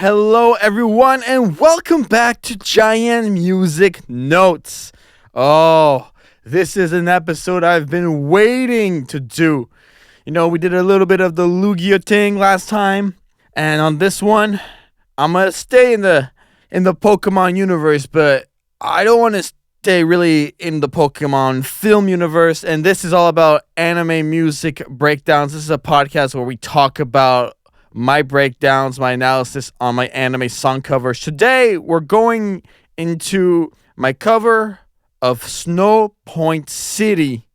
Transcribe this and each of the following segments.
Hello, everyone, and welcome back to JaianMusic Notes. Oh, this is an episode I've been waiting to do. You know, we did a little bit of the Lugia thing last time, and on this one, I'm gonna stay in the Pokemon universe, but I don't want to stay really in the Pokemon film universe. And this is all about anime music breakdowns. This is a podcast where we talk about my breakdowns, my analysis on my anime song covers. Today, we're going into my cover of Snowpoint City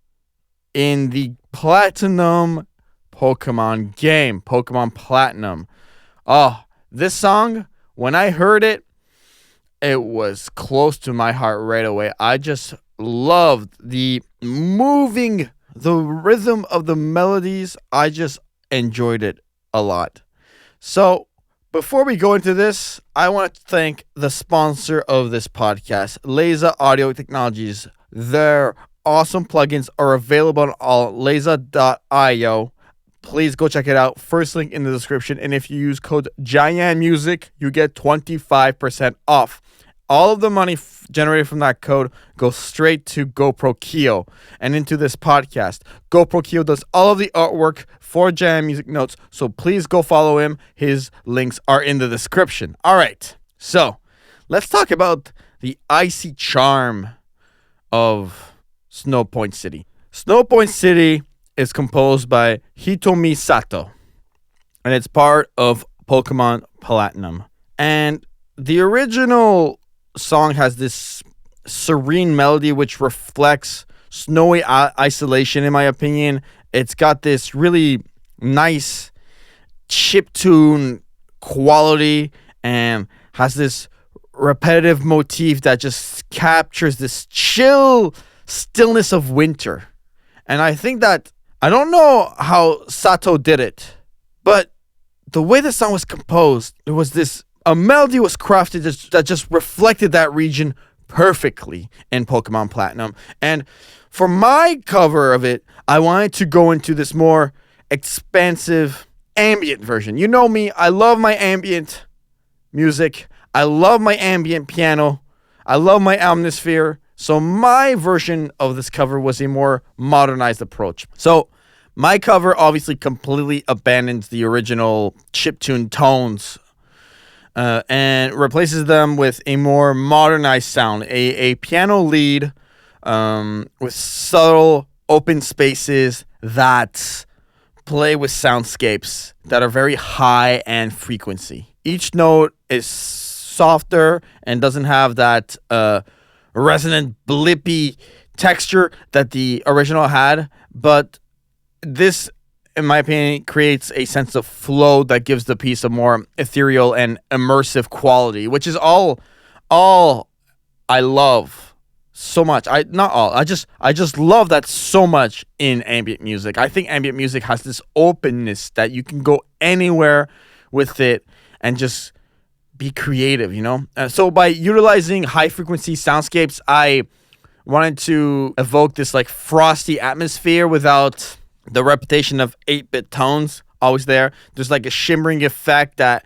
in the Platinum Pokemon game, Pokemon Platinum. Oh, this song, when I heard it, it was close to my heart right away. I just loved the rhythm of the melodies. I just enjoyed it a lot. So, before we go into this, I want to thank the sponsor of this podcast, Laser Audio Technologies. Their awesome plugins are available on all laser.io. Please go check it out. First link in the description. And if you use code JaianMusic, you get 25% off. All of the money generated from that code goes straight to GoPro Keo and into this podcast. GoPro Keo does all of the artwork for JaianMusic Notes, so please go follow him. His links are in the description. All right, so let's talk about the icy charm of Snowpoint City. Snowpoint City is composed by Hitomi Sato, and it's part of Pokemon Platinum. And the original song has this serene melody which reflects snowy isolation, in my opinion. It's got this really nice chiptune quality and has this repetitive motif that just captures this chill stillness of winter. And I think that, I don't know how Sato did it, but the way the song was composed, it was a melody was crafted that just reflected that region perfectly in Pokemon Platinum. And for my cover of it, I wanted to go into this more expansive ambient version. You know me, I love my ambient music. I love my ambient piano. I love my atmosphere. So my version of this cover was a more modernized approach. So my cover obviously completely abandons the original chiptune tones and replaces them with a more modernized sound, a piano lead with subtle open spaces that play with soundscapes that are very high and frequency. Each note is softer and doesn't have that resonant blippy texture that the original had, but this, in my opinion, creates a sense of flow that gives the piece a more ethereal and immersive quality, which is all I love so much. I just love that so much in ambient music. I think ambient music has this openness that you can go anywhere with it and just be creative, you know? So by utilizing high frequency soundscapes, I wanted to evoke this like frosty atmosphere without the repetition of 8-bit tones always there. There's like a shimmering effect that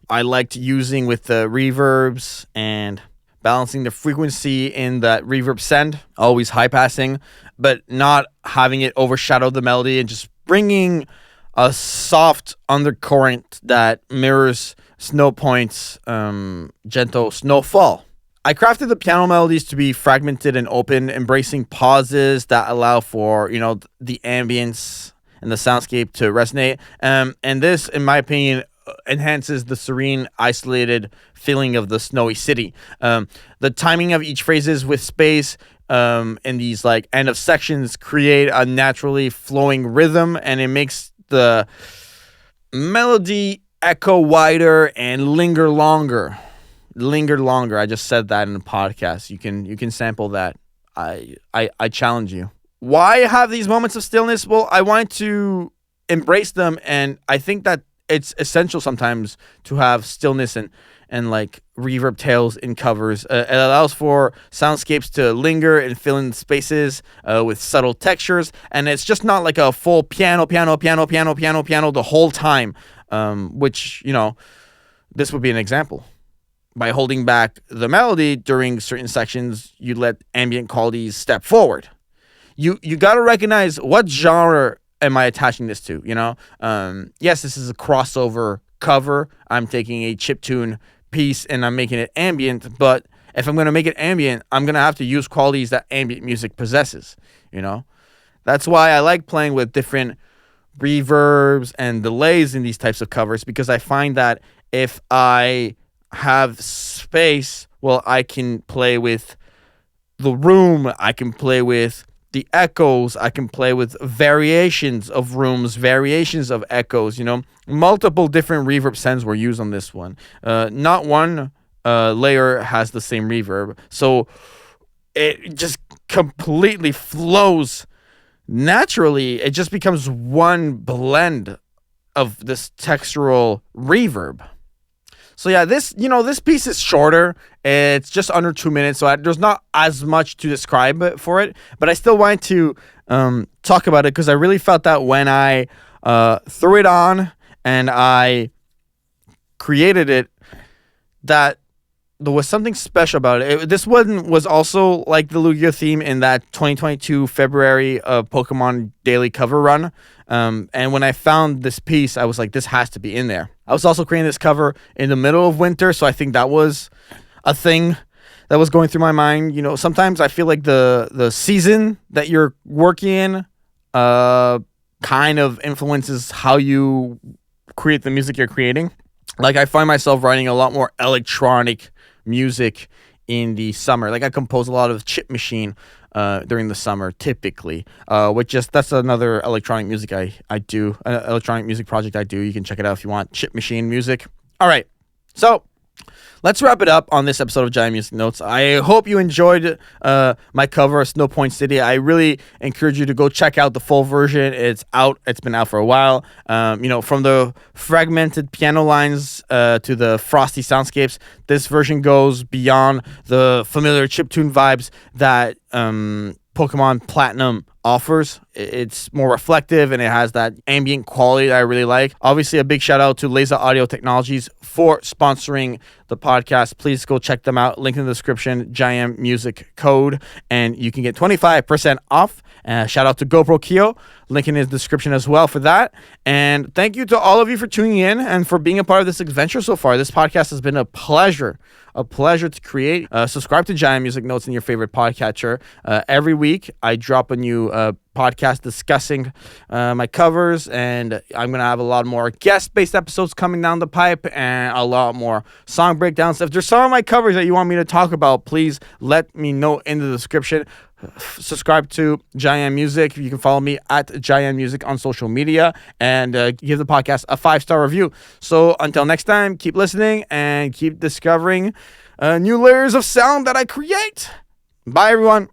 I liked using with the reverbs and balancing the frequency in that reverb send, always high passing, but not having it overshadow the melody and just bringing a soft undercurrent that mirrors Snowpoint's gentle snowfall. I crafted the piano melodies to be fragmented and open, embracing pauses that allow for, you know, the ambience and the soundscape to resonate. And this, in my opinion, enhances the serene, isolated feeling of the snowy city. The timing of each phrases with space in these like end of sections create a naturally flowing rhythm, and it makes the melody echo wider and linger longer. I just said that in the podcast. You can sample that. I challenge you. Why have these moments of stillness? Well, I wanted to embrace them, and I think that it's essential sometimes to have stillness and like reverb tails in covers. It allows for soundscapes to linger and fill in spaces with subtle textures, and it's just not like a full piano the whole time, which, you know, this would be an example. By holding back the melody during certain sections, you let ambient qualities step forward. You got to recognize what genre am I attaching this to, you know? Yes, this is a crossover cover. I'm taking a chiptune piece and I'm making it ambient, but if I'm going to make it ambient, I'm going to have to use qualities that ambient music possesses, you know? That's why I like playing with different reverbs and delays in these types of covers, because I find that if I have space, well, I can play with the room, I can play with the echoes, I can play with variations of rooms, variations of echoes, you know. Multiple different reverb sends were used on this one. Not one layer has the same reverb, so it just completely flows naturally. It just becomes one blend of this textural reverb. So yeah, this piece is shorter. It's just under 2 minutes, so there's not as much to describe for it. But I still wanted to talk about it because I really felt that when I threw it on and I created it, that there was something special about it. This one was also like the Lugia theme in that 2022 February Pokemon daily cover run. And when I found this piece, I was like, this has to be in there. I was also creating this cover in the middle of winter, so I think that was a thing that was going through my mind. You know, sometimes I feel like the season that you're working in kind of influences how you create the music you're creating. Like, I find myself writing a lot more electronic music in the summer. Like, I compose a lot of chip machine during the summer, typically. That's another electronic music I do, an electronic music project I do. You can check it out if you want. Chip machine music. All right. So let's wrap it up on this episode of JaianMusic Notes. I hope you enjoyed my cover of Snowpoint City. I really encourage you to go check out the full version. It's out. It's been out for a while. From the fragmented piano lines to the frosty soundscapes, this version goes beyond the familiar chiptune vibes that Pokemon Platinum offers. It's more reflective and it has that ambient quality that I really like. Obviously, a big shout out to Laser Audio Technologies for sponsoring the podcast. Please go check them out. Link in the description, JaianMusic code, and you can get 25% off. Shout out to GoPro Kyo. Link in the description as well for that. And thank you to all of you for tuning in and for being a part of this adventure so far. This podcast has been a pleasure to create. Subscribe to JaianMusic Notes in your favorite podcatcher. Every week, I drop a new podcast discussing my covers, and I'm going to have a lot more guest-based episodes coming down the pipe and a lot more song breakdowns. If there's some of my covers that you want me to talk about, please let me know in the description. Subscribe to JaianMusic. You can follow me at JaianMusic on social media and give the podcast a 5-star review. So until next time, keep listening and keep discovering new layers of sound that I create. Bye, everyone.